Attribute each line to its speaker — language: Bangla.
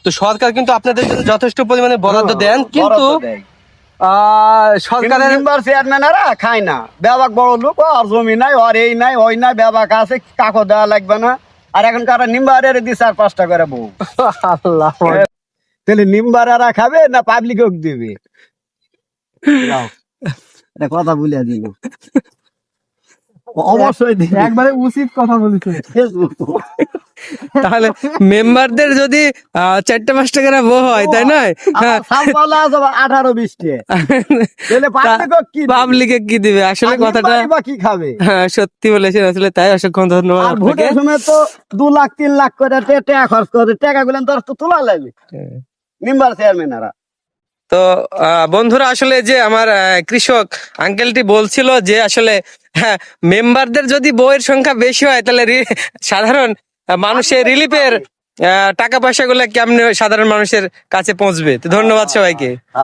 Speaker 1: তো সরকার কিন্তু আপনাদের জন্য যথেষ্ট পরিমাণে বরাদ্দ দেন, কিন্তু সরকারের
Speaker 2: মেম্বার চেয়ারম্যানেরা খায় না, বেবাক বড় লোক, আর জমি নাই, আর এই নাই ওই নাই, বেবাক আছে, কাকো দেওয়া লাগবে না। আর এখন কারা নিম্বারের দি 4-5টা করে বউ,
Speaker 1: আল্লাহ,
Speaker 2: তাহলে নিম্বারেরা খাবে না পাবলিক দিবে? যাও, এটা কথা বলিয়া দিল, অবশ্যই দিবে।
Speaker 3: একবারে উচিত কথা বলেছে।
Speaker 1: তাহলে মেম্বারদের যদি 4-5টা করে বউ হয়, তাই নয়?
Speaker 2: আমার সালপালা আছে 18-20 তাহলে পাবলিক কি দিবে?
Speaker 1: পাবলিকে কি দিবে? আসলে
Speaker 2: আর
Speaker 1: কথাটা
Speaker 2: নিম্বারই বা কি খাবে?
Speaker 1: হ্যাঁ, সত্যি বলেছেন আসলে। তাই অসংখ্য ধন্যবাদ
Speaker 2: আর
Speaker 1: আপনাকে।
Speaker 2: ভোটের সময় তো 2 লাখ 3 লাখ করে টাকা খরচ করে, টাকা গুলো তো তোলা লাগবে নিম্বার চেয়ারম্যানেরা।
Speaker 1: তো বন্ধুরা, আসলে যে আমার কৃষক আঙ্কেলটি বলছিল যে আসলে হ্যাঁ, মেম্বারদের যদি বইয়ের সংখ্যা বেশি হয়, তাহলে সাধারণ মানুষের রিলিফের টাকা পয়সা গুলো কেমনে সাধারণ মানুষের কাছে পৌঁছবে। তো ধন্যবাদ সবাইকে।